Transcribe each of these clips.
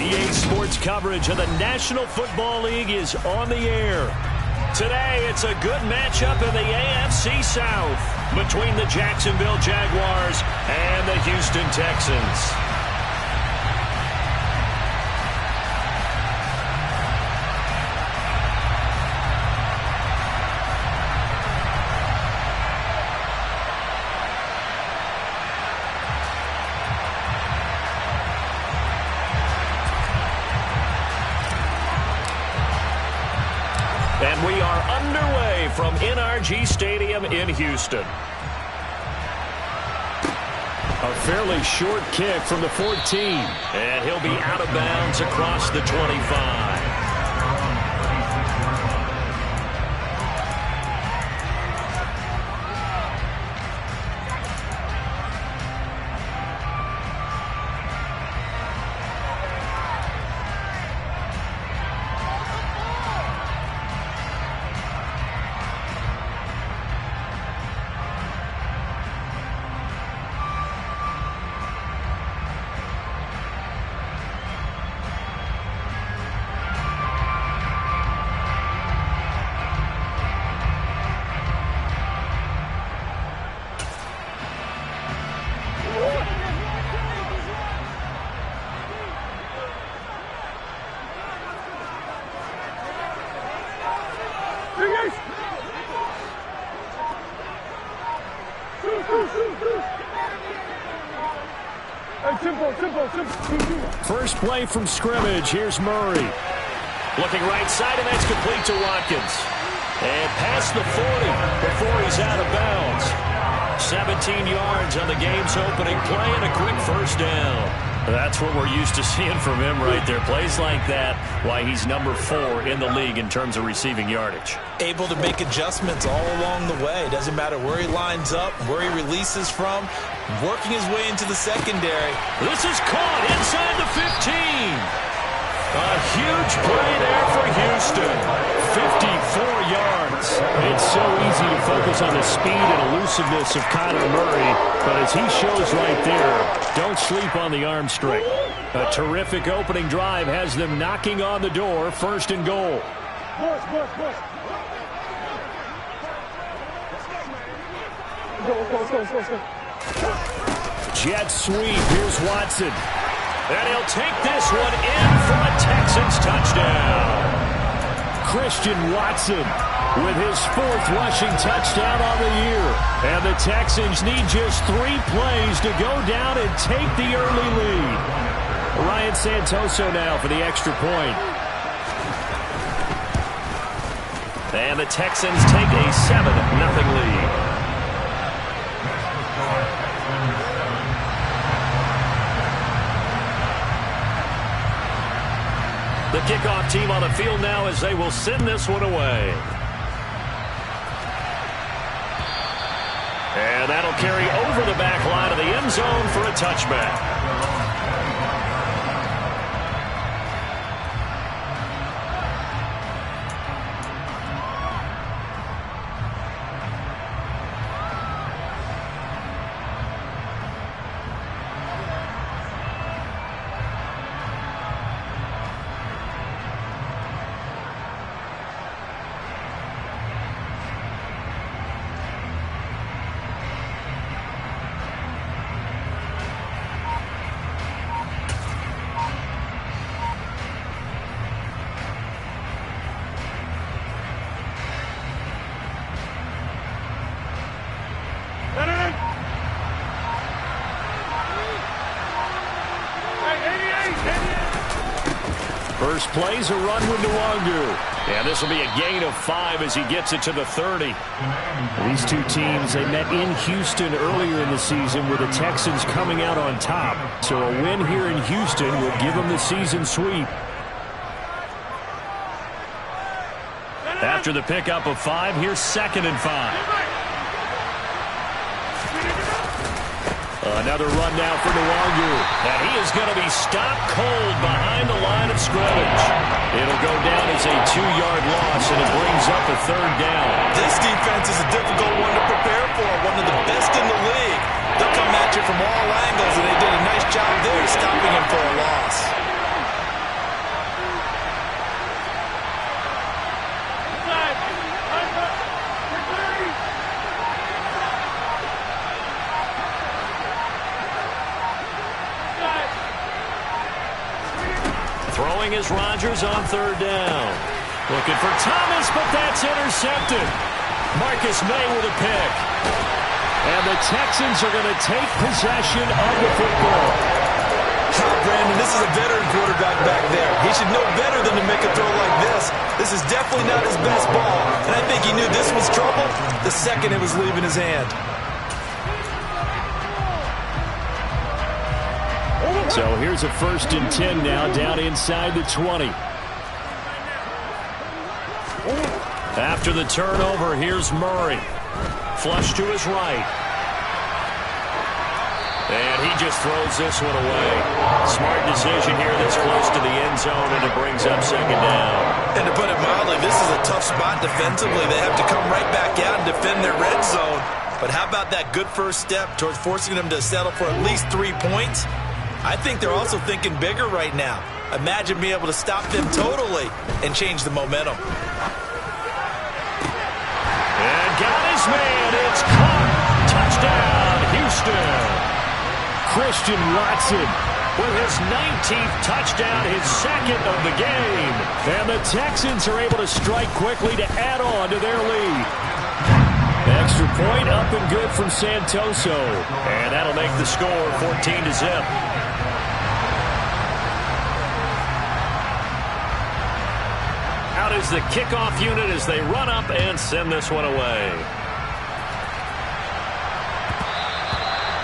NBA sports coverage of the National Football League is on the air. Today, it's a good matchup in the AFC South between the Jacksonville Jaguars and the Houston Texans. And we are underway from NRG Stadium in Houston. A fairly short kick from the 14. And he'll be out of bounds across the 25. First play from scrimmage. Here's Murray. Looking right side, and that's complete to Watkins. And past the 40 before he's out of bounds. 17 yards on the game's opening play and a quick first down. That's what we're used to seeing from him right there. Plays like that, why he's number 4 in the league in terms of receiving yardage. Able to make adjustments all along the way. Doesn't matter where he lines up, where he releases from, working his way into the secondary. This is caught inside the 15. A huge play there for Houston. 54 yards. It's so easy to focus on the speed and elusiveness of Kyler Murray, but as he shows right there, don't sleep on the arm strength. A terrific opening drive has them knocking on the door, first and goal. Jet sweep. Here's Watson. And he'll take this one in for a Texans touchdown. Christian Watson with his 4th rushing touchdown on the year. And the Texans need just 3 plays to go down and take the early lead. Ryan Santoso now for the extra point. And the Texans take a 7-0 lead. The kickoff team on the field now as they will send this one away. And that'll carry over the back line of the end zone for a touchback. First play's a run with Nwangu. And this will be a gain of 5 as he gets it to the 30. These two teams, they met in Houston earlier in the season with the Texans coming out on top. So a win here in Houston will give them the season sweep. After the pickup of 5, here's 2nd and 5. Another run now for Nwangu. And he is going to be stopped cold behind the line of scrimmage. It'll go down as a 2-yard loss, and it brings up a 3rd down. This defense is a difficult one to prepare for, one of the best in the league. They'll come at you from all angles, and they did a nice job there stopping him for a loss. is Rodgers on third down. Looking for Thomas, but that's intercepted. Marcus May with a pick. And the Texans are going to take possession of the football. Brandon, this is a veteran quarterback back there. He should know better than to make a throw like this. This is definitely not his best ball. And I think he knew this was trouble the second it was leaving his hand. So here's a 1st and 10 now, down inside the 20. After the turnover, here's Murray. Flush to his right. And he just throws this one away. Smart decision here this close to the end zone, and it brings up 2nd down. And to put it mildly, this is a tough spot defensively. They have to come right back out and defend their red zone. But how about that good first step towards forcing them to settle for at least 3 points? I think they're also thinking bigger right now. Imagine being able to stop them totally and change the momentum. And got his man. It's caught. Touchdown, Houston. Christian Watson with his 19th touchdown, his 2nd of the game. And the Texans are able to strike quickly to add on to their lead. Extra point up and good from Santoso. And that'll make the score 14-0. Out is the kickoff unit as they run up and send this one away.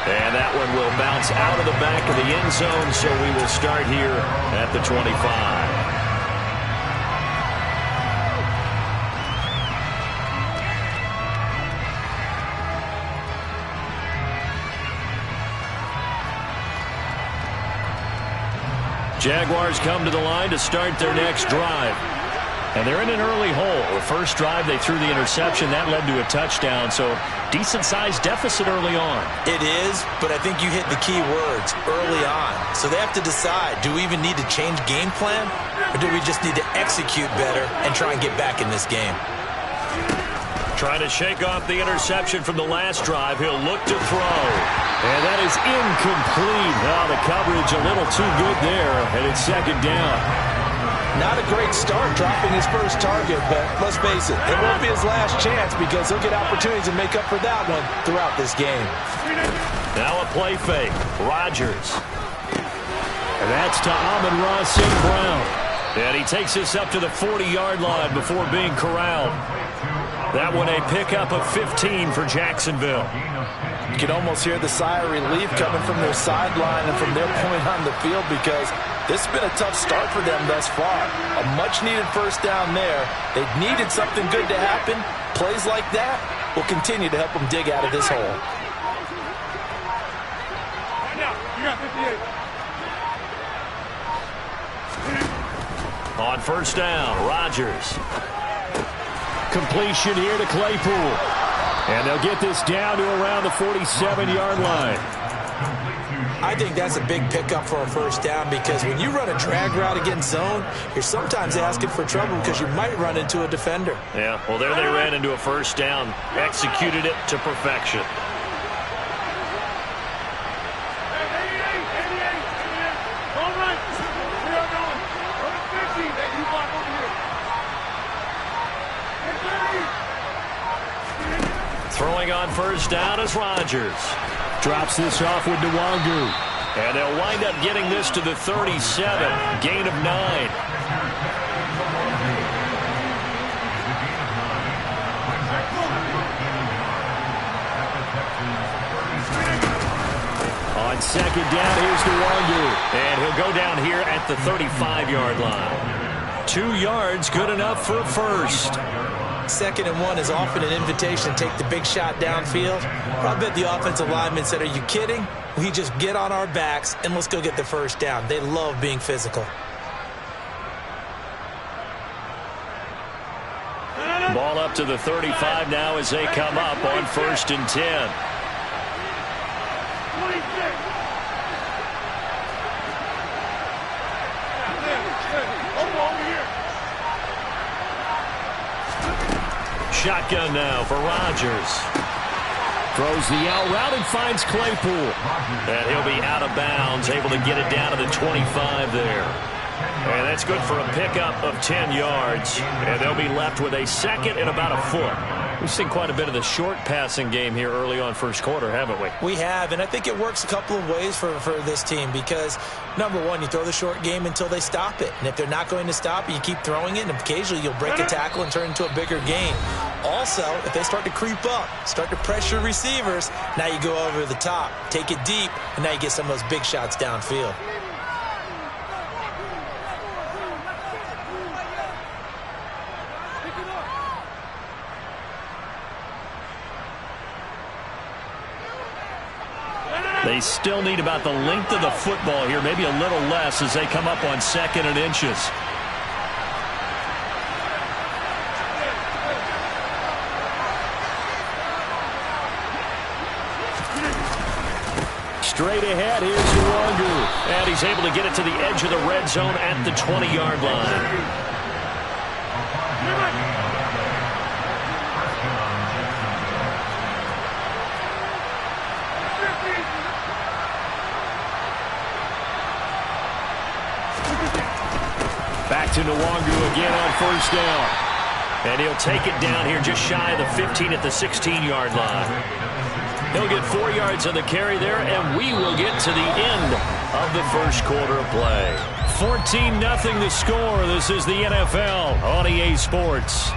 And that one will bounce out of the back of the end zone, so we will start here at the 25. Jaguars come to the line to start their next drive. And they're in an early hole. The first drive, they threw the interception. That led to a touchdown, so decent-sized deficit early on. It is, but I think you hit the key words, early on. So they have to decide, do we even need to change game plan, or do we just need to execute better and try and get back in this game? Trying to shake off the interception from the last drive. He'll look to throw. And that is incomplete. Oh, the coverage a little too good there, and it's 2nd down. Not a great start dropping his first target, but let's face it, it won't be his last chance because he'll get opportunities to make up for that one throughout this game. Now a play fake. Rodgers. And that's to Amon-Ra St. Brown. And he takes this up to the 40-yard line before being corralled. That one a pickup of 15 for Jacksonville. You can almost hear the sigh of relief coming from their sideline and from their point on the field because this has been a tough start for them thus far. A much-needed first down there. They've needed something good to happen. Plays like that will continue to help them dig out of this hole. On first down, Rodgers. Completion here to Claypool. And they'll get this down to around the 47-yard line. I think that's a big pickup for a first down because when you run a drag route against zone, you're sometimes asking for trouble because you might run into a defender. Yeah, well, there they ran into a first down. Executed it to perfection. Throwing on first down is Rodgers. Drops this off with Nwangu. And they'll wind up getting this to the 37. Gain of 9. On second down, here's Nwangu. And he'll go down here at the 35-yard line. 2 yards, good enough for a first. 2nd and 1 is often an invitation to take the big shot downfield. I bet the offensive lineman said, are you kidding? We just get on our backs and let's go get the first down. They love being physical. Ball up to the 35 now as they come up on 1st and 10. Shotgun now for Rodgers. Throws the out route and finds Claypool. And he'll be out of bounds, able to get it down to the 25 there. And that's good for a pickup of 10 yards. And they'll be left with a second and about a foot. We've seen quite a bit of the short passing game here early on first quarter, haven't we? We have, and I think it works a couple of ways for this team because, number one, you throw the short game until they stop it. And if they're not going to stop it, you keep throwing it, and occasionally you'll break a tackle and turn into a bigger gain. Also, if they start to creep up, start to pressure receivers, now you go over the top, take it deep, and now you get some of those big shots downfield. They still need about the length of the football here, maybe a little less as they come up on 2nd and inches. Straight ahead, here's Nwangu. And he's able to get it to the edge of the red zone at the 20-yard line. Back to Nwangu again on first down. And he'll take it down here just shy of the 15 at the 16-yard line. He'll get 4 yards on the carry there, and we will get to the end of the first quarter of play. 14-0 the score. This is the NFL on EA Sports.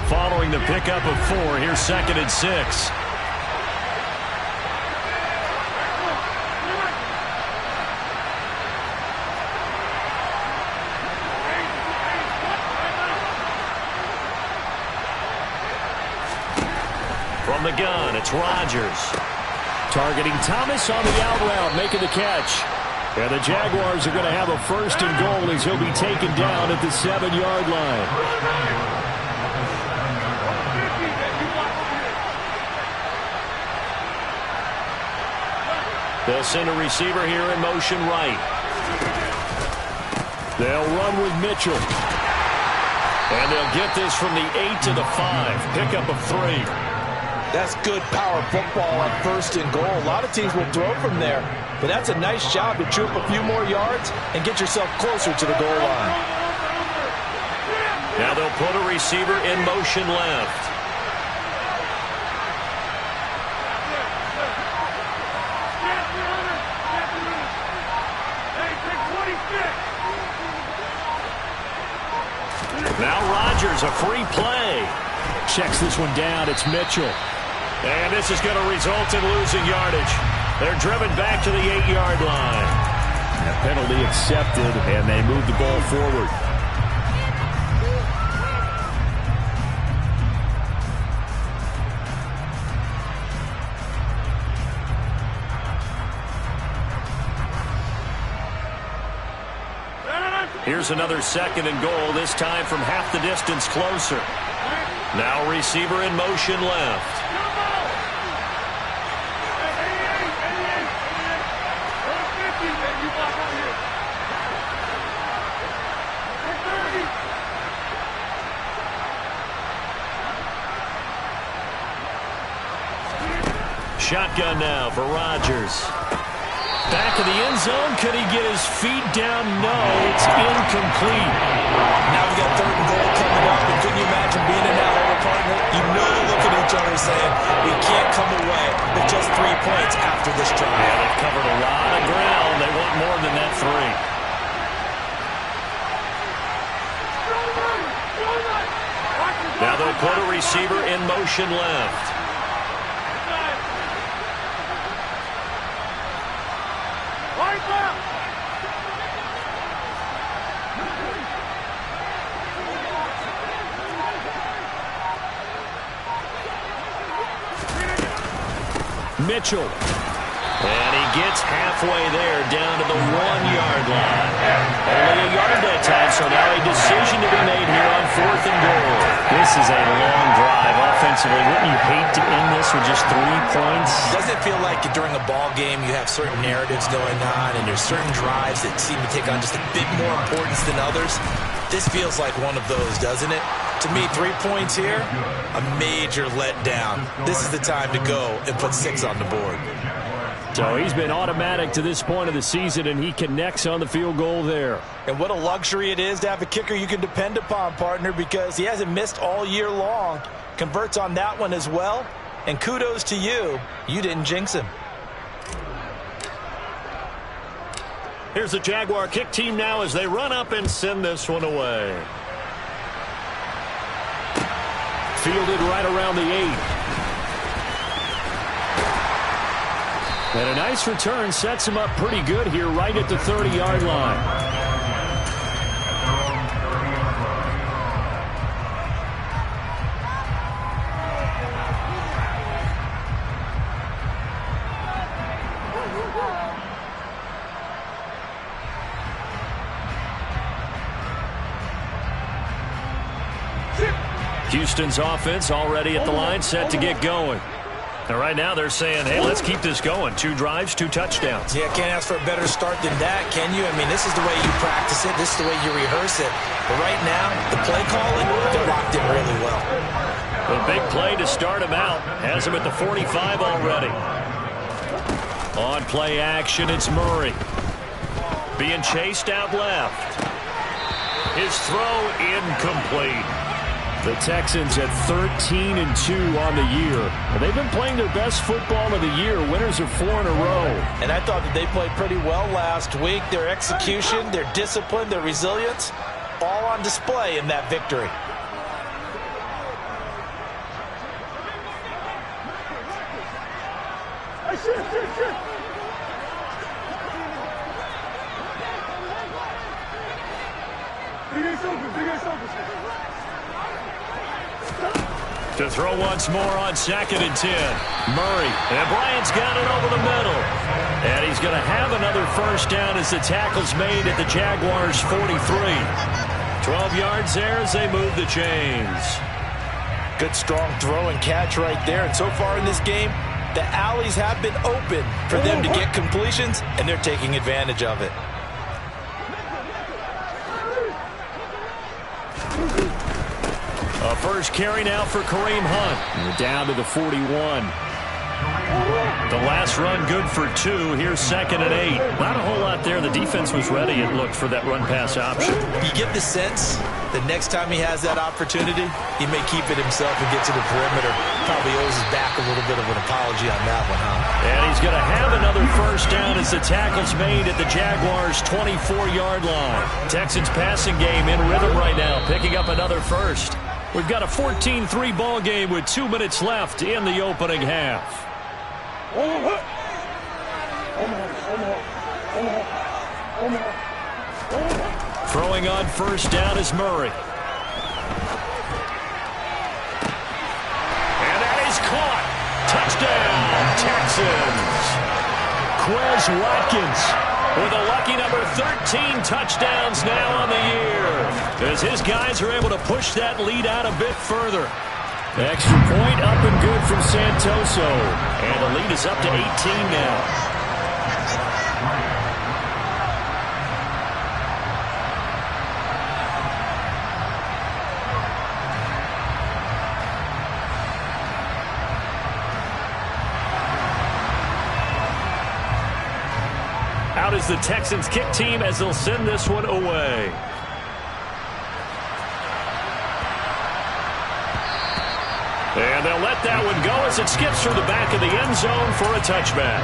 Following the pickup of 4, here's 2nd and 6. From the gun, it's Rodgers. Targeting Thomas on the out route, making the catch. And the Jaguars are going to have a 1st and goal as he'll be taken down at the 7-yard line. They'll send a receiver here in motion right. They'll run with Mitchell. And they'll get this from the 8 to the 5. Pickup of 3. That's good power football on 1st and goal. A lot of teams will throw from there, but that's a nice job to chew up a few more yards and get yourself closer to the goal line. Now they'll put a receiver in motion left. Now Rodgers, a free play. Checks this one down. It's Mitchell. And this is going to result in losing yardage. They're driven back to the 8-yard line. A penalty accepted, and they move the ball forward. Here's another 2nd and goal, this time from half the distance closer. Now receiver in motion left. Shotgun now for Rodgers. Back of the end zone. Could he get his feet down? No, it's incomplete. Now we've got 3rd and goal coming up. And can you imagine being in that hole, partner? You know they're looking at each other saying, we can't come away with just 3 points after this drive. Yeah, they've covered a lot of ground. They want more than that 3. Now they'll put a receiver in motion left. Mitchell. And he gets halfway there, down to the 1-yard line. Only a yard that time, so now a decision to be made here on 4th and goal. This this is a long drive offensively. Wouldn't you hate to end this with just 3 points? Doesn't it feel like during a ball game you have certain narratives going on and there's certain drives that seem to take on just a bit more importance than others? This feels like one of those, doesn't it? To me, 3 points here, a major letdown. This is the time to go and put 6 on the board. So he's been automatic to this point of the season, and he connects on the field goal there. And what a luxury it is to have a kicker you can depend upon, partner, because he hasn't missed all year long. Converts on that one as well. And kudos to you. You didn't jinx him. Here's the Jaguar kick team now as they run up and send this one away. Fielded right around the 8. And a nice return sets him up pretty good here right at the 30-yard line. Houston's offense already at the line, set to get going. And right now they're saying, hey, let's keep this going. 2 drives, 2 touchdowns. Yeah, can't ask for a better start than that, can you? I mean, this is the way you practice it. This is the way you rehearse it. But right now, the play calling, they're locked in really well. A big play to start him out. Has him at the 45 already. On play action, it's Murray. Being chased out left. His throw incomplete. The Texans at 13-2 on the year. They've been playing their best football of the year. Winners of 4 in a row. And I thought that they played pretty well last week. Their execution, their discipline, their resilience, all on display in that victory. To throw once more on 2nd and 10. Murray. And Bryant's got it over the middle. And he's going to have another first down as the tackle's made at the Jaguars' 43. 12 yards there as they move the chains. Good strong throw and catch right there. And so far in this game, the alleys have been open for them to get completions, and they're taking advantage of it. A first carry now for Kareem Hunt. And down to the 41. The last run good for 2. Here's 2nd and 8. Not a whole lot there. The defense was ready, it looked, for that run-pass option. You get the sense that next time he has that opportunity, he may keep it himself and get to the perimeter. Probably owes his back a little bit of an apology on that one, huh? And he's going to have another first down as the tackle's made at the Jaguars' 24-yard line. Texans passing game in rhythm right now, picking up another first. We've got a 14-3 ball game with 2 minutes left in the opening half. Throwing on first down is Murray. And that is caught. Touchdown, Texans. Quez Watkins with a lucky number 13 touchdowns now on the year, as his guys are able to push that lead out a bit further. Extra point up and good from Santoso, and the lead is up to 18 now. Out is the Texans kick team as they'll send this one away. And they'll let that one go as it skips through the back of the end zone for a touchback.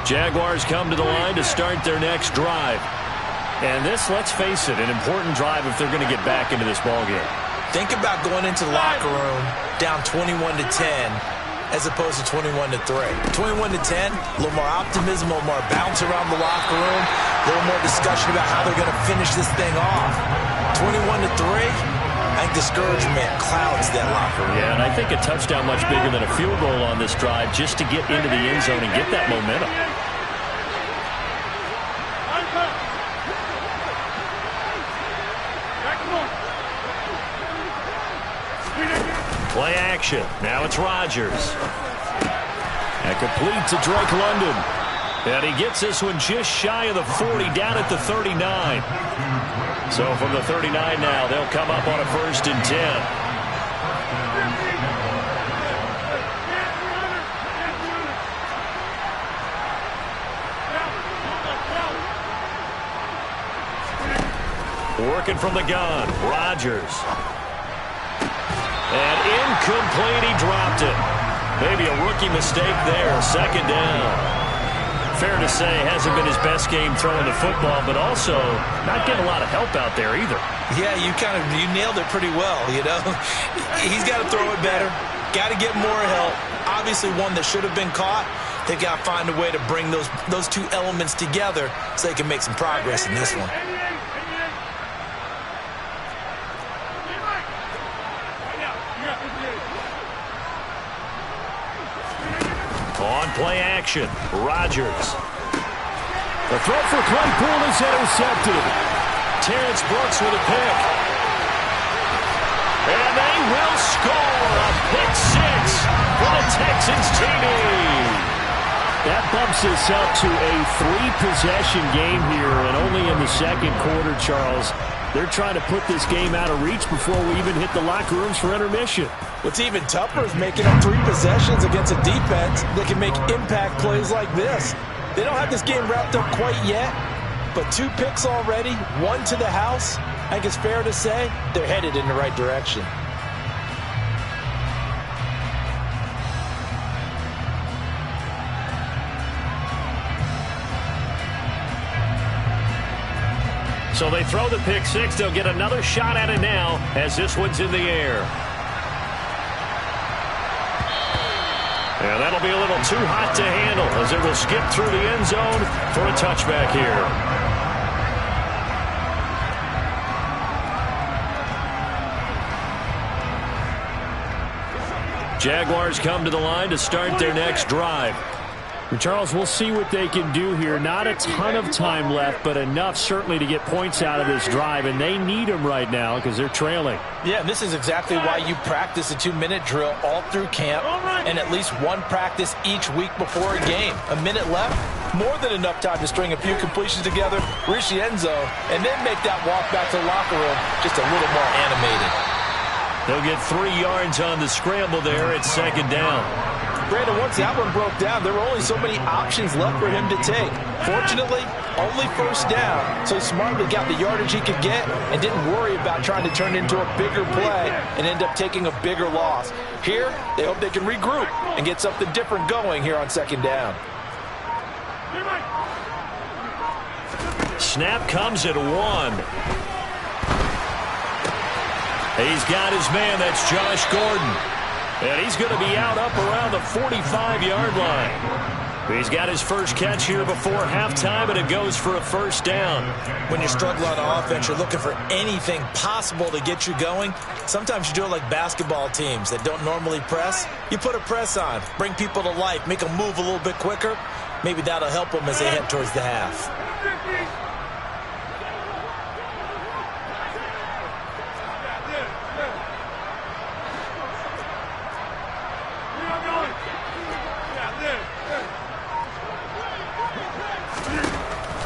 Jaguars come to the line to start their next drive. And this, let's face it, an important drive if they're going to get back into this ballgame. Think about going into the locker room down 21-10 as opposed to 21-3. 21-10, a little more optimism, a little more bounce around the locker room, a little more discussion about how they're going to finish this thing off. 21-3, I think discouragement clouds that locker room. Yeah, and I think a touchdown much bigger than a field goal on this drive just to get into the end zone and get that momentum. action. Now it's Rodgers. And complete to Drake London. And he gets this one just shy of the 40, down at the 39. So from the 39 now, they'll come up on a 1st and 10. Working from the gun, Rodgers. And incomplete, he dropped it. Maybe a rookie mistake there, 2nd down. Fair to say, hasn't been his best game throwing the football, but also not getting a lot of help out there either. Yeah, you nailed it pretty well, you know. He's got to throw it better, got to get more help. Obviously one that should have been caught. They've got to find a way to bring those two elements together so they can make some progress in this one. On play action, Rodgers. The throw for Claypool is intercepted. Terrence Brooks with a pick. And they will score a pick 6 for the Texans TD. That bumps us up to a 3-possession game here, and only in the 2nd quarter, Charles. They're trying to put this game out of reach before we even hit the locker rooms for intermission. What's even tougher is making up 3 possessions against a defense that can make impact plays like this. They don't have this game wrapped up quite yet, but 2 picks already, 1 to the house. I think it's fair to say they're headed in the right direction. So they throw the pick 6. They'll get another shot at it now as this one's in the air. And that'll be a little too hot to handle as it will skip through the end zone for a touchback here. Jaguars come to the line to start their next drive. And Charles, we'll see what they can do here. Not a ton of time left, but enough certainly to get points out of this drive, and they need them right now because they're trailing. Yeah, and this is exactly why you practice a 2-minute drill all through camp and at least 1 practice each week before a game. A minute left, more than enough time to string a few completions together, reach the end zone, and then make that walk back to the locker room just a little more animated. They'll get 3 yards on the scramble there at 2nd down. Brandon, once that one broke down, there were only so many options left for him to take. Fortunately, only 1st down, so he smartly got the yardage he could get and didn't worry about trying to turn it into a bigger play and end up taking a bigger loss. Here, they hope they can regroup and get something different going here on 2nd down. Snap comes at 1. He's got his man, that's Josh Gordon. And he's going to be out up around the 45-yard line. He's got his first catch here before halftime, and it goes for a 1st down. When you're struggling on offense, you're looking for anything possible to get you going. Sometimes you do it like basketball teams that don't normally press. You put a press on, bring people to life, make them move a little bit quicker. Maybe that'll help them as they head towards the half.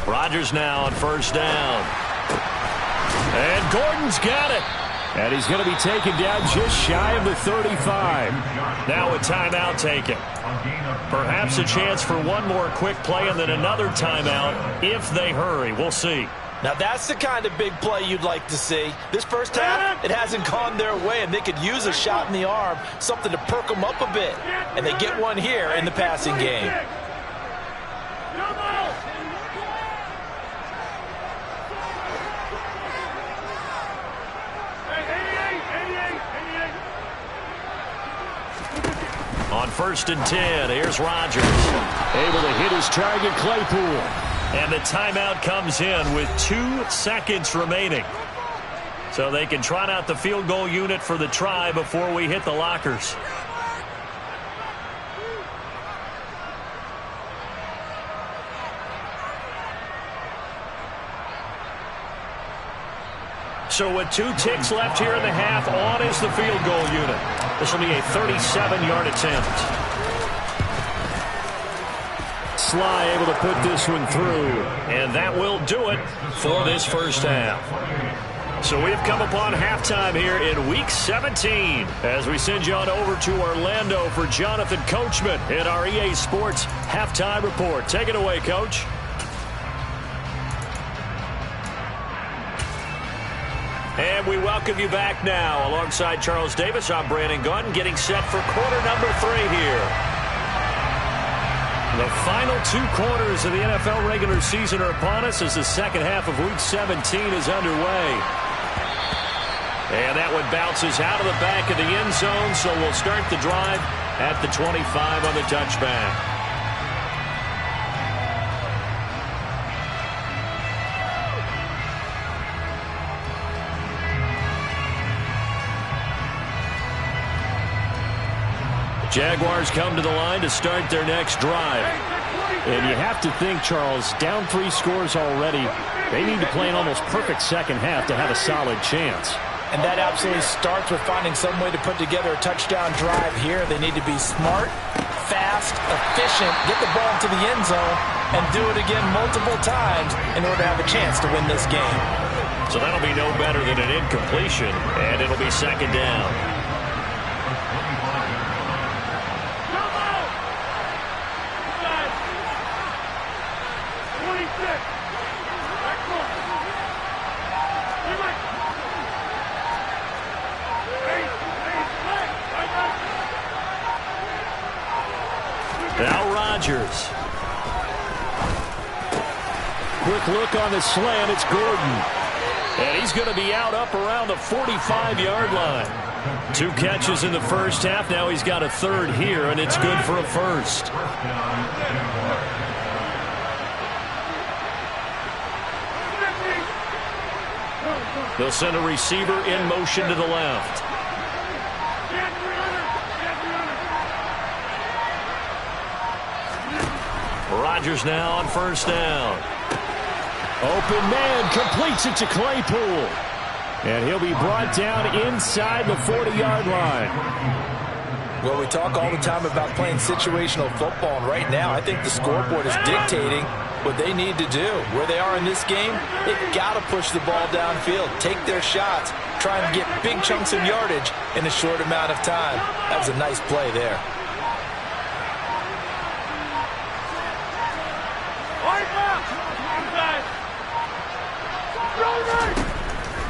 Rodgers now on 1st down. And Gordon's got it. And he's going to be taken down just shy of the 35. Now a timeout taken. Perhaps a chance for one more quick play and then another timeout if they hurry. We'll see. Now that's the kind of big play you'd like to see. This first half, it hasn't gone their way, and they could use a shot in the arm, something to perk them up a bit. And they get one here in the passing game. On 1st and 10, here's Rodgers. Able to hit his target, Claypool. And the timeout comes in with 2 seconds remaining. So they can trot out the field goal unit for the try before we hit the lockers. So with 2 ticks left here in the half, on is the field goal unit. This will be a 37-yard attempt. Sly able to put this one through. And that will do it for this first half. So we have come upon halftime here in Week 17 as we send you on over to Orlando for Jonathan Coachman in our EA Sports Halftime Report. Take it away, Coach. And we welcome you back now. Alongside Charles Davis, I'm Brandon Gunn, getting set for quarter number 3 here. The final 2 quarters of the NFL regular season are upon us as the second half of Week 17 is underway. And that one bounces out of the back of the end zone, so we'll start the drive at the 25 on the touchback. Jaguars come to the line to start their next drive. And you have to think, Charles, down 3 scores already. They need to play an almost perfect second half to have a solid chance. And that absolutely starts with finding some way to put together a touchdown drive here. They need to be smart, fast, efficient, get the ball into the end zone, and do it again multiple times in order to have a chance to win this game. So that'll be no better than an incompletion, and it'll be second down. Now Rodgers. Quick look on the slant. It's Gordon. And he's going to be out up around the 45-yard line. 2 catches in the first half. Now he's got a 3rd here, and it's good for a first. They'll send a receiver in motion to the left. Rodgers now on first down. Open man completes it to Claypool. And he'll be brought down inside the 40-yard line. Well, we talk all the time about playing situational football, and right now I think the scoreboard is dictating what they need to do. Where they are in this game, they've got to push the ball downfield, take their shots, try and get big chunks of yardage in a short amount of time. That was a nice play there.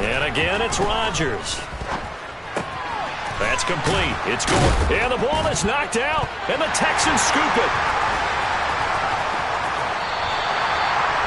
And again, it's Rodgers. That's complete. It's going. And the ball is knocked out. And the Texans scoop it.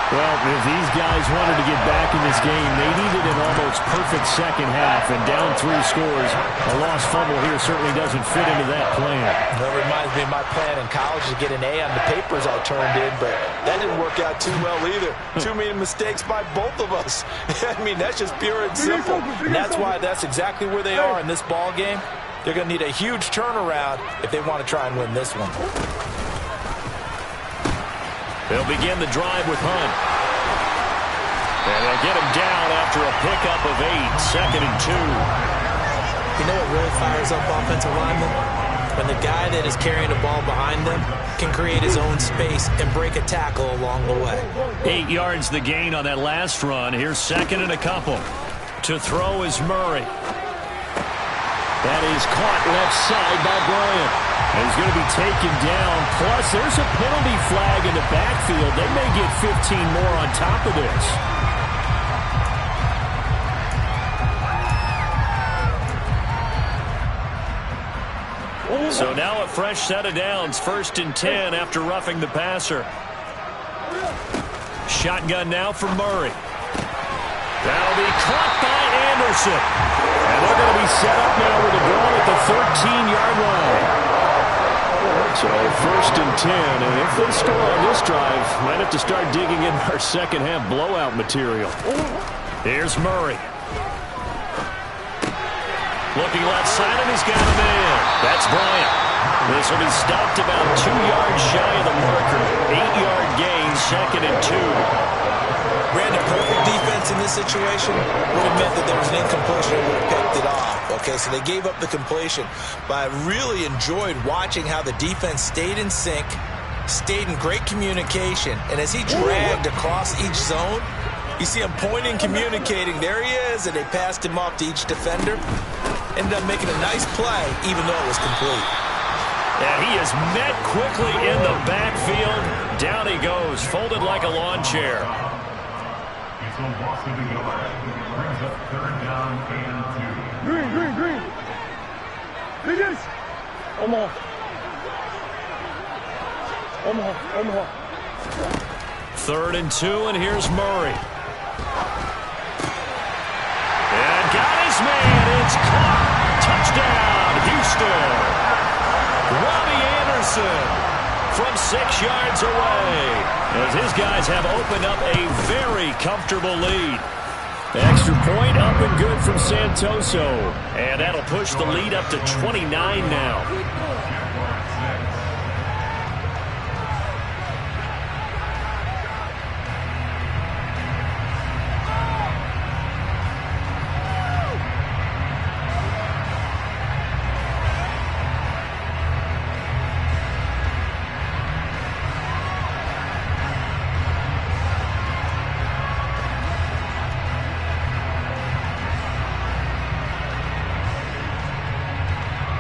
Well, if these guys wanted to get back in this game, they needed an almost perfect second half. And down 3 scores, a lost fumble here certainly doesn't fit into that plan. That reminds me of my plan in college to get an A on the papers I turned in, but that didn't work out too well either. Too many mistakes by both of us. I mean, that's just pure and simple. And that's why that's exactly where they are in this ball game. They're going to need a huge turnaround if they want to try and win this one. They'll begin the drive with Hunt. And they'll get him down after a pickup of 8, second and 2. You know what really fires up offensive linemen? When the guy that is carrying the ball behind them can create his own space and break a tackle along the way. 8 yards the gain on that last run. Here's second and a couple. To throw is Murray. That is caught left side by Bryant. And he's going to be taken down. Plus, there's a penalty flag in the backfield. They may get 15 more on top of this. So now a fresh set of downs. 1st and 10 after roughing the passer. Shotgun now for Murray. That'll be caught by Anderson. And they're going to be set up now with a ball at the 13-yard line. So 1st and 10, and if they score on this drive, might have to start digging in our second half blowout material. Here's Murray. Looking left side, and he's got a man. That's Bryant. This will be stopped about 2 yards shy of the marker. 8-yard gain, 2nd and 2. Brandon, perfect defense in this situation would have meant that there was an incompletion and would have picked it off. Okay, so they gave up the completion. But I really enjoyed watching how the defense stayed in sync, stayed in great communication, and as he dragged across each zone, you see him pointing, communicating. There he is, and they passed him off to each defender. Ended up making a nice play, even though it was complete. And he is met quickly in the backfield. Down he goes, folded like a lawn chair. Green. Biggest. Omaha. Third and 2, and here's Murray. And got his man. It's caught. Touchdown, Houston. Robbie Anderson from 6 yards away, as his guys have opened up a very comfortable lead. Extra point up and good from Santoso. And that'll push the lead up to 29 now.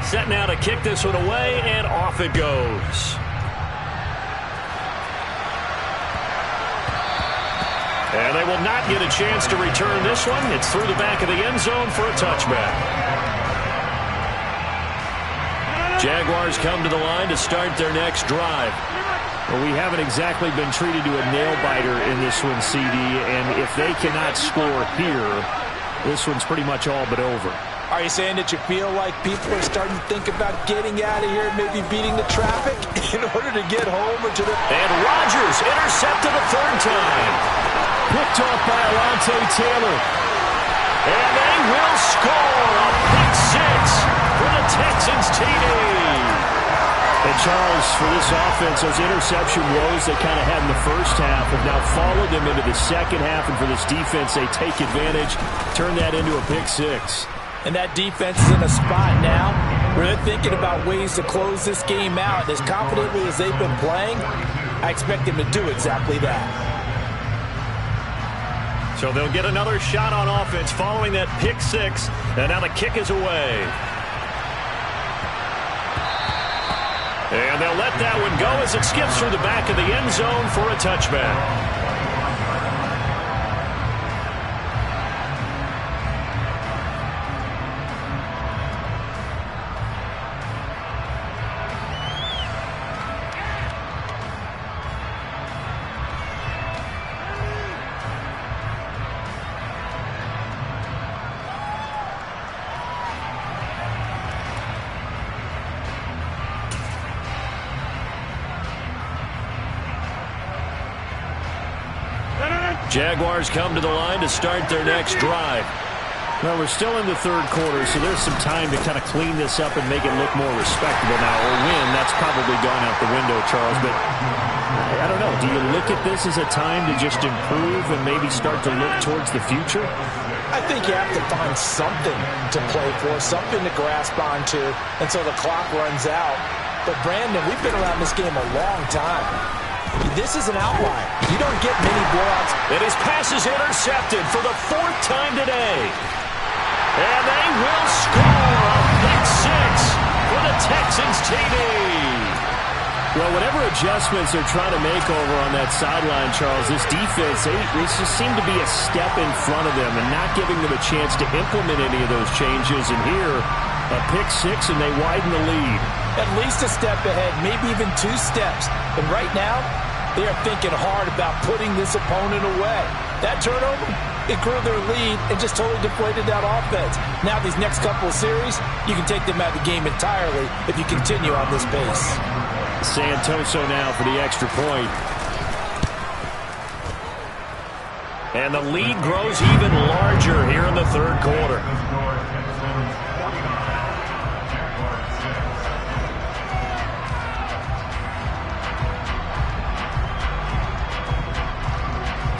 Set now to kick this one away, and off it goes. And they will not get a chance to return this one. It's through the back of the end zone for a touchback. Jaguars come to the line to start their next drive. Well, we haven't exactly been treated to a nail-biter in this one, CD, and if they cannot score here, this one's pretty much all but over. Are you saying that you feel like people are starting to think about getting out of here, maybe beating the traffic in order to get home or to the... And Rodgers intercepted a third time. Picked off by Alontae Taylor. And they will score a pick 6 for the Texans TD. And Charles, for this offense, those interception woes they kind of had in the first half have now followed them into the second half. And for this defense, they take advantage, turn that into a pick 6. And that defense is in a spot now where they're thinking about ways to close this game out. As confidently as they've been playing, I expect them to do exactly that. So they'll get another shot on offense following that pick 6. And now the kick is away. And they'll let that one go as it skips through the back of the end zone for a touchback. Jaguars come to the line to start their next drive. Well, we're still in the third quarter, so there's some time to kind of clean this up and make it look more respectable now. Or win, that's probably gone out the window, Charles. But I don't know. Do you look at this as a time to just improve and maybe start to look towards the future? I think you have to find something to play for, something to grasp onto until the clock runs out. But, Brandon, we've been around this game a long time. This is an outlier. You don't get many blowouts. And his pass is intercepted for the 4th time today. And they will score a pick 6 for the Texans TD. Well, whatever adjustments they're trying to make over on that sideline, Charles, this defense, they just seem to be a step in front of them and not giving them a chance to implement any of those changes. And here, a pick 6, and they widen the lead. At least a step ahead, maybe even 2 steps. And right now, they are thinking hard about putting this opponent away. That turnover, it grew their lead and just totally deflated that offense. Now these next couple of series, you can take them out of the game entirely if you continue on this pace. Santoso now for the extra point. And the lead grows even larger here in the third quarter.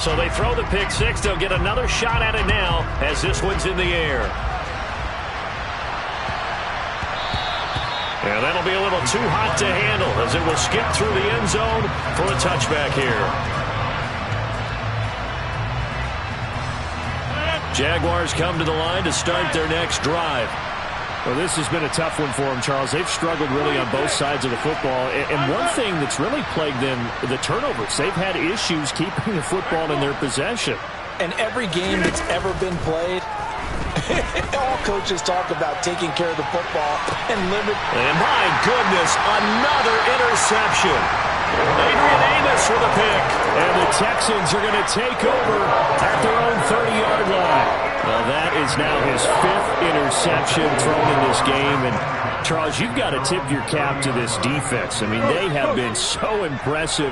So they throw the pick six. They'll get another shot at it now as this one's in the air. And that'll be a little too hot to handle as it will skip through the end zone for a touchback here. Jaguars come to the line to start their next drive. Well, this has been a tough one for them, Charles. They've struggled really on both sides of the football. And one thing that's really plagued them, the turnovers. They've had issues keeping the football in their possession. And every game that's ever been played, all coaches talk about taking care of the football and limit. And my goodness, another interception. Adrian Amos with a pick. And the Texans are going to take over at their own 30-yard line. Well, that is now his 5th interception thrown in this game. And, Charles, you've got to tip your cap to this defense. I mean, they have been so impressive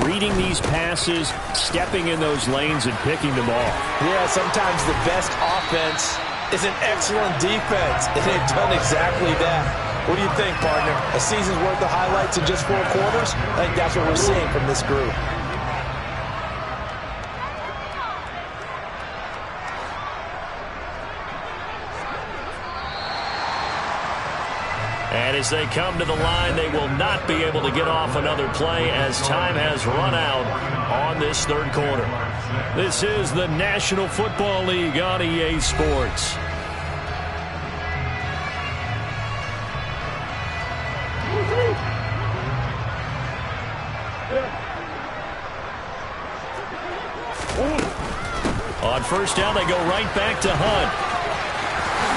reading these passes, stepping in those lanes, and picking them off. Yeah, sometimes the best offense is an excellent defense, and they've done exactly that. What do you think, partner? A season's worth of highlights in just 4 quarters? I think that's what we're seeing from this group. And as they come to the line, they will not be able to get off another play as time has run out on this third quarter. This is the National Football League on EA Sports. On first down, they go right back to Hunt.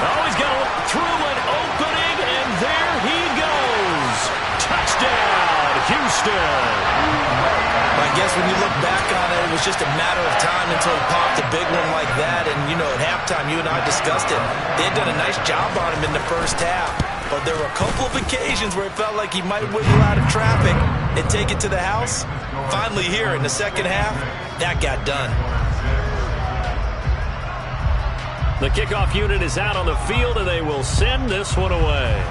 Oh, he's got to look through an opening, and there he goes. Touchdown, Houston. I guess when you look back on it, it was just a matter of time until he popped a big one like that. And, you know, at halftime, you and I discussed it. They had done a nice job on him in the first half. But there were a couple of occasions where it felt like he might wiggle out of traffic and take it to the house. Finally here in the second half, that got done. The kickoff unit is out on the field, and they will send this one away.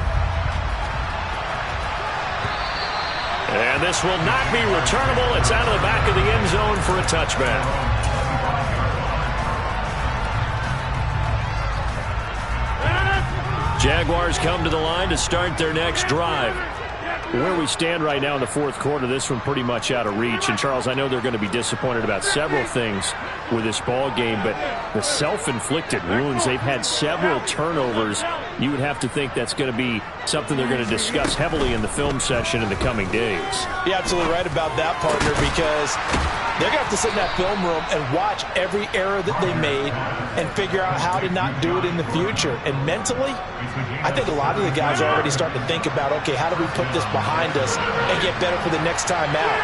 And this will not be returnable. It's out of the back of the end zone for a touchback. Jaguars come to the line to start their next drive. Where we stand right now in the fourth quarter, this one pretty much out of reach. And, Charles, I know they're going to be disappointed about several things with this ball game, but the self-inflicted wounds, they've had several turnovers. You would have to think that's going to be something they're going to discuss heavily in the film session in the coming days. You're absolutely right about that, partner, because they're going to have to sit in that film room and watch every error that they made and figure out how to not do it in the future. And mentally, I think a lot of the guys are already starting to think about, okay, how do we put this behind us and get better for the next time out?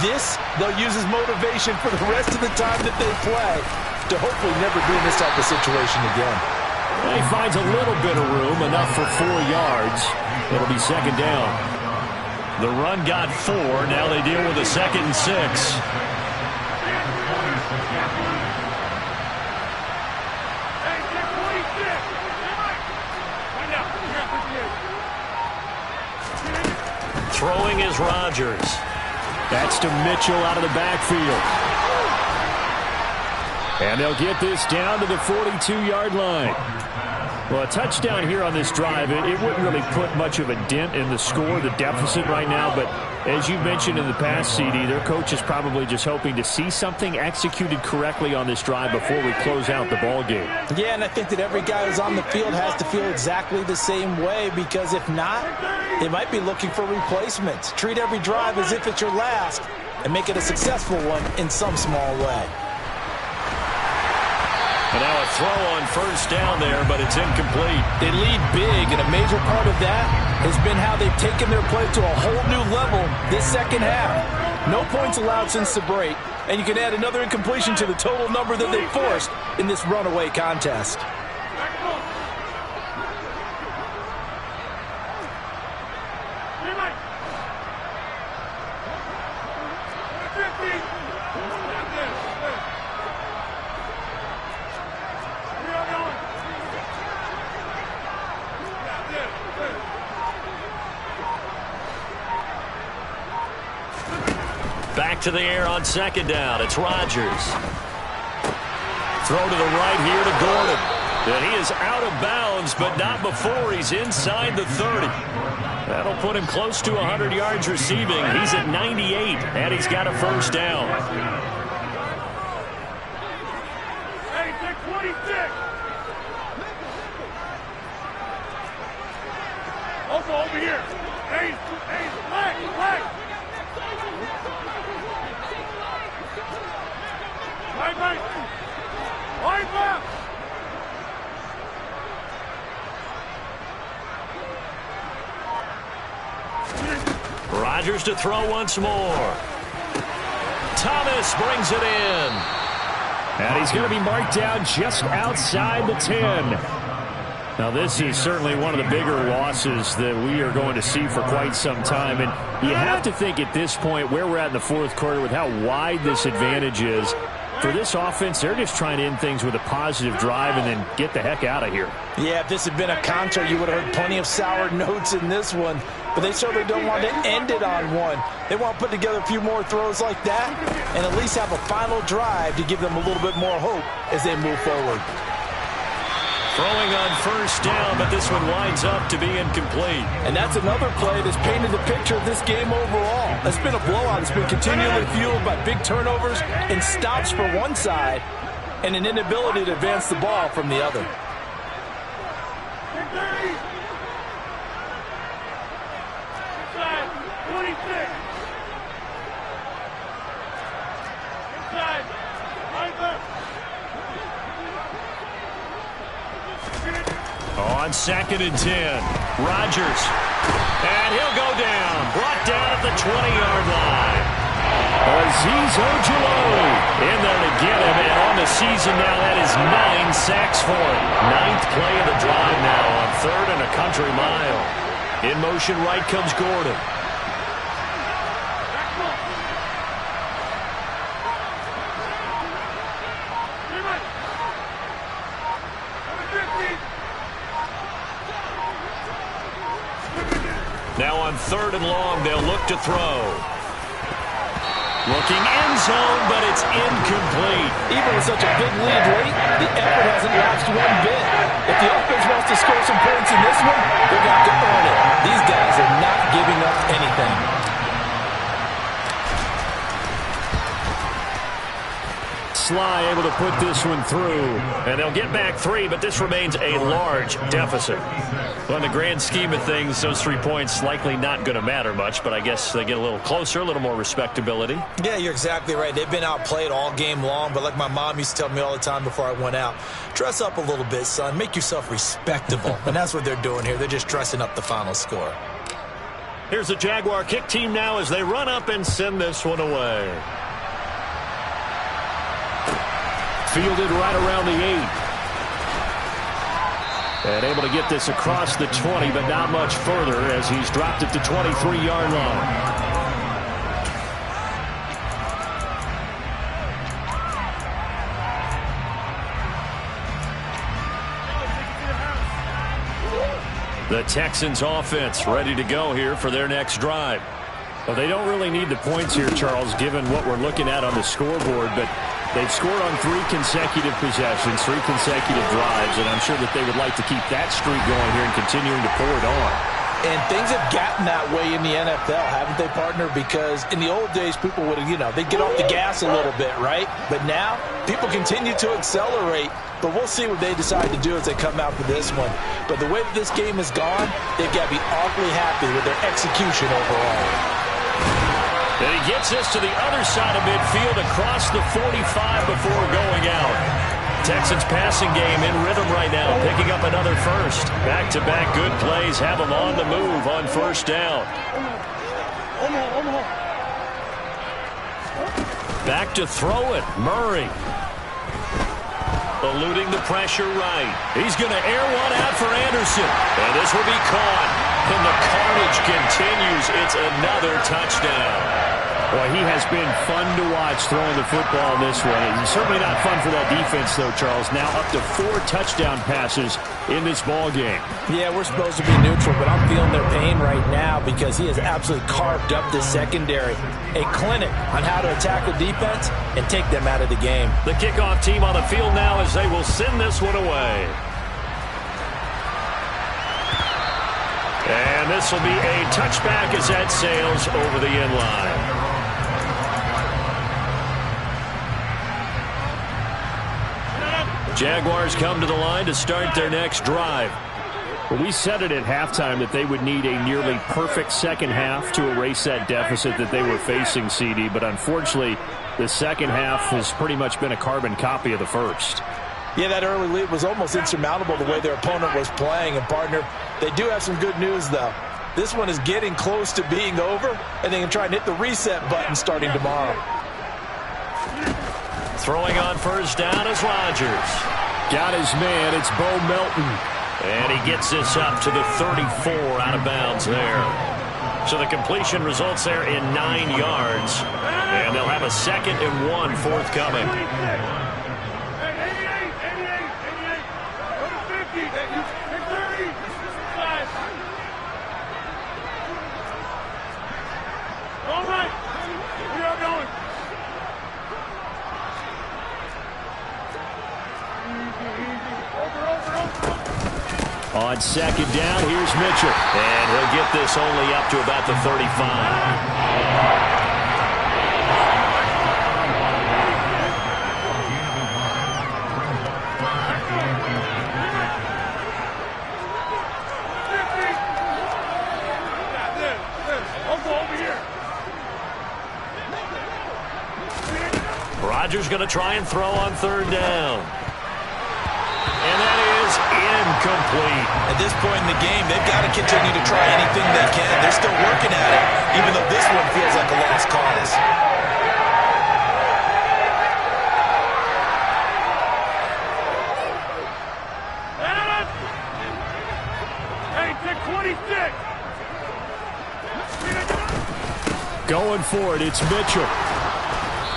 This, they'll use as motivation for the rest of the time that they play to hopefully never be in this type of situation again. He finds a little bit of room, enough for 4 yards. It'll be second down. The run got 4. Now they deal with a 2nd and 6. Throwing is Rodgers. That's to Mitchell out of the backfield. And they'll get this down to the 42-yard line. Well, a touchdown here on this drive, it wouldn't really put much of a dent in the score, the deficit right now. But as you mentioned in the past, CD, their coach is probably just hoping to see something executed correctly on this drive before we close out the ball game. Yeah, and I think that every guy who's on the field has to feel exactly the same way, because if not, they might be looking for replacements. Treat every drive as if it's your last and make it a successful one in some small way. And now a throw on first down there, but it's incomplete. They lead big, and a major part of that has been how they've taken their play to a whole new level this second half. No points allowed since the break, and you can add another incompletion to the total number that they forced in this runaway contest. to the air on second down. It's Rodgers. Throw to the right here to Gordon. And he is out of bounds, but not before he's inside the 30. That'll put him close to 100 yards receiving. He's at 98, and he's got a first down. Hey, 26. Also over here. Hey, black. Right. Rodgers to throw once more. Thomas brings it in. And he's going to be marked down just outside the 10. Now, this is certainly one of the bigger losses that we are going to see for quite some time. And you have to think at this point where we're at in the fourth quarter with how wide this advantage is. For this offense, they're just trying to end things with a positive drive and then get the heck out of here. Yeah, if this had been a counter, you would have heard plenty of sour notes in this one. But they certainly don't want to end it on one. They want to put together a few more throws like that and at least have a final drive to give them a little bit more hope as they move forward. Throwing on first down, but this one winds up to be incomplete. And that's another play that's painted the picture of this game overall. It's been a blowout. It's been continually fueled by big turnovers and stops for one side and an inability to advance the ball from the other. Inside, 26. Inside, right left. On second and 10, Rodgers. And he'll go down. Brought down at the 20-yard line. Azeez Ojulari in there to get him. And on the season now, that is 9 sacks for him. 9th play of the drive now on 3rd and a country mile. In motion right comes Gordon. Now on 3rd and long, they'll look to throw. Looking end zone, but it's incomplete. Even with such a big lead late, the effort hasn't lapsed one bit. If the offense wants to score some points in this one, they're going to have to earn it. These guys are not giving up anything. Sly able to put this one through, and they'll get back 3, but this remains a large deficit. Well, in the grand scheme of things, those 3 points likely not going to matter much, but I guess they get a little closer, a little more respectability. Yeah, you're exactly right. They've been outplayed all game long, but like my mom used to tell me all the time before I went out, dress up a little bit, son. Make yourself respectable. And that's what they're doing here. They're just dressing up the final score. Here's the Jaguar kick team now as they run up and send this one away. Fielded right around the 8. And able to get this across the 20, but not much further as he's dropped it to 23-yard line. The Texans offense ready to go here for their next drive. Well, they don't really need the points here, Charles, given what we're looking at on the scoreboard, but they've scored on 3 consecutive possessions, 3 consecutive drives, and I'm sure that they would like to keep that streak going here and continuing to pour it on. And things have gotten that way in the NFL, haven't they, partner? Because in the old days, people would, they'd get off the gas a little bit, right? But now, people continue to accelerate. But we'll see what they decide to do as they come out for this one. But the way that this game has gone, they've got to be awfully happy with their execution overall. And he gets us to the other side of midfield across the 45 before going out. Texans passing game in rhythm right now, picking up another first. Back-to-back good plays have them on the move on first down. Back to throw it, Murray. Eluding the pressure right. He's going to air one out for Anderson. And this will be caught. And the carnage continues. It's another touchdown. Well, he has been fun to watch throwing the football this way. It's certainly not fun for that defense, though, Charles. Now up to 4 touchdown passes in this ball game. Yeah, we're supposed to be neutral, but I'm feeling their pain right now because he has absolutely carved up this secondary. A clinic on how to attack the defense and take them out of the game. The kickoff team on the field now as they will send this one away. And this will be a touchback as that sails over the end line. Jaguars come to the line to start their next drive. Well, we said it at halftime that they would need a nearly perfect second half to erase that deficit that they were facing, CD. But unfortunately, the second half has pretty much been a carbon copy of the first. Yeah, that early lead was almost insurmountable the way their opponent was playing. And, partner, they do have some good news, though. This one is getting close to being over, and they can try and hit the reset button starting tomorrow. Throwing on first down is Rodgers. Got his man. It's Bo Melton. And he gets this up to the 34 out of bounds there. So the completion results there in 9 yards. And they'll have a 2nd and 1 forthcoming. On second down, here's Mitchell. And he'll get this only up to about the 35. Rodgers going to try and throw on third down. And that is incomplete. At this point in the game, they've got to continue to try anything they can. They're still working at it, even though this one feels like a lost cause. Hey, take 26. Going for it, it's Mitchell.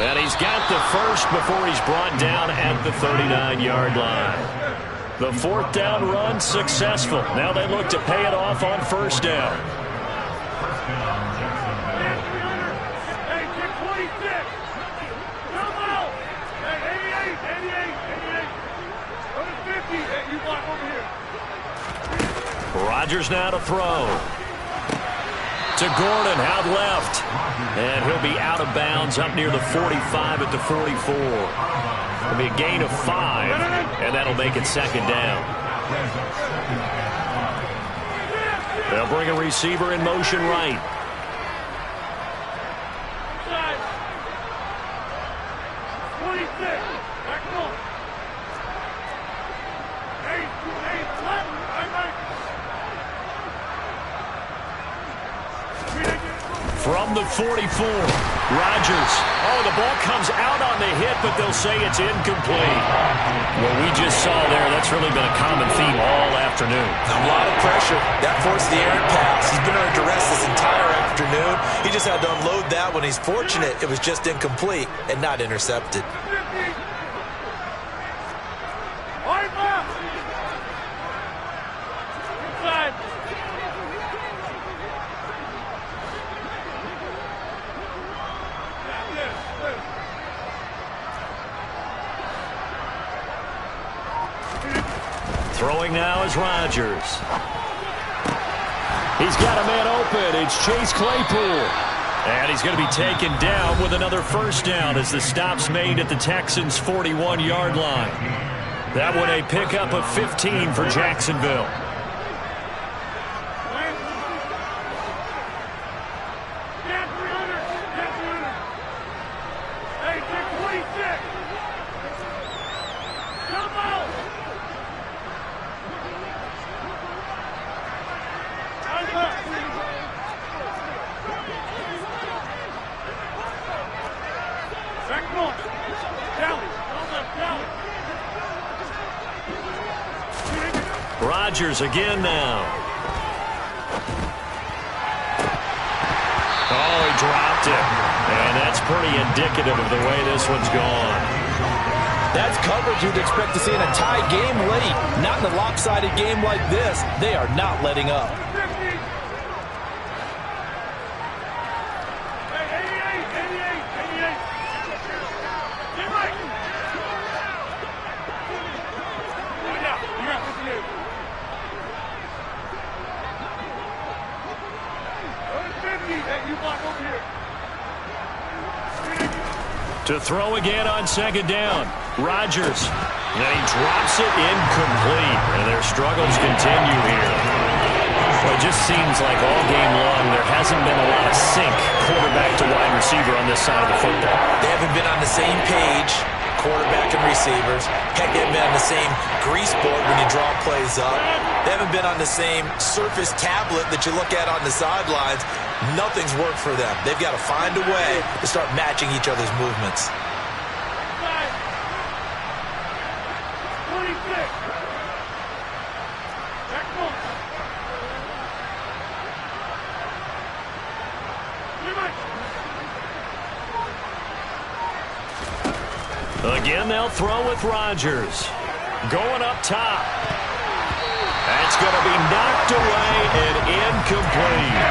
And he's got the first before he's brought down at the 39-yard line. The 4th down run successful. Now they look to pay it off on first down. Hey, take 26. Come out. Hey, 88. Go to 50. Hey, you block over here. Rodgers now to throw. To Gordon, out left. And he'll be out of bounds up near the 45 at the 44. It'll be a gain of 5, and that'll make it 2nd down. They'll bring a receiver in motion right. From the 44, Rodgers. Oh, the ball comes out on the hit, but they'll say it's incomplete. What we just saw there, that's really been a common theme all afternoon. A lot of pressure. That forced the errant pass. He's been under duress this entire afternoon. He just had to unload that one. He's fortunate it was just incomplete and not intercepted. Throwing now is Rodgers. He's got a man open. It's Chase Claypool. And he's going to be taken down with another first down as the stop's made at the Texans' 41-yard line. That one a pickup of 15 for Jacksonville. Rodgers again now. Oh, he dropped it. And pretty indicative of the way this one's gone. That's coverage you'd expect to see in a tie game late. Not in a lopsided game like this. They are not letting up. To throw again on second down. Rodgers. And he drops it incomplete. And their struggles continue here. Well, it just seems like all game long there hasn't been a lot of sync quarterback to wide receiver on this side of the football. They haven't been on the same page, quarterback and receivers. Heck, they haven't been on the same grease board when you draw plays up. They haven't been on the same surface tablet that you look at on the sidelines. Nothing's worked for them. They've got to find a way to start matching each other's movements. Again, they'll throw with Rodgers. Going up top. That's going to be knocked away and incomplete.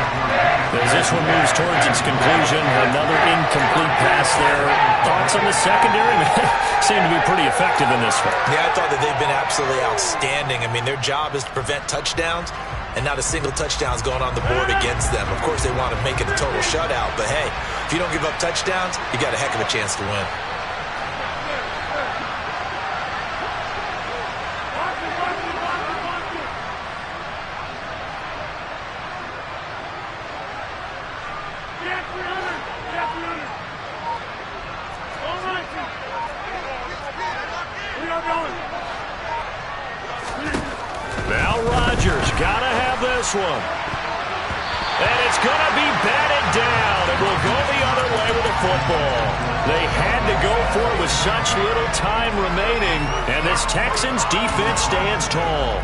As this one moves towards its conclusion, another incomplete pass there. Thoughts on the secondary? Seem to be pretty effective in this one. Yeah, I thought that they've been absolutely outstanding. I mean, their job is to prevent touchdowns, and not a single touchdown's going on the board against them. Of course, they want to make it a total shutout, but hey, if you don't give up touchdowns, you got a heck of a chance to win. Now Rodgers got to have this one. And it's going to be batted down. It will go the other way with the football. They had to go for it with such little time remaining. And this Texans defense stands tall.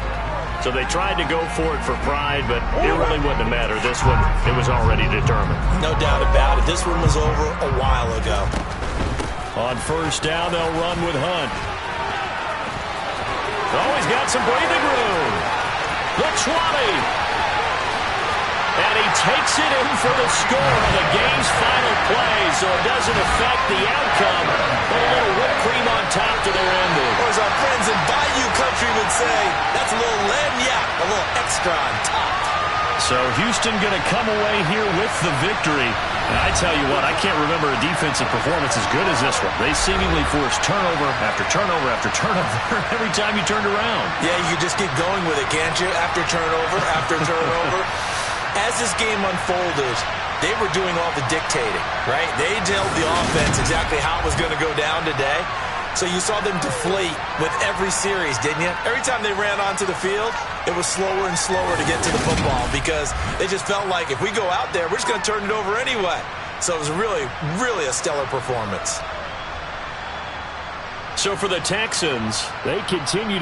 So they tried to go for it for pride, but it really wouldn't have mattered. This one, it was already determined. No doubt about it. This one was over a while ago. On first down, they'll run with Hunt. Oh, he's got some breathing room. The 20. And he takes it in for the score on the game's final play, so it doesn't affect the outcome. But a little whipped cream on top to their ending. Or as our friends in Bayou Country would say, that's a little lagniappe, a little extra on top. So Houston going to come away here with the victory. And I tell you what, I can't remember a defensive performance as good as this one. They seemingly forced turnover after turnover after turnover every time you turned around. Yeah, you just keep going with it, can't you? After turnover, after turnover. As this game unfolded, they were doing all the dictating, right? They told the offense exactly how it was going to go down today. So you saw them deflate with every series, didn't you? Every time they ran onto the field, it was slower and slower to get to the football because they just felt like if we go out there, we're just going to turn it over anyway. So it was really, really a stellar performance. So for the Texans, they continue to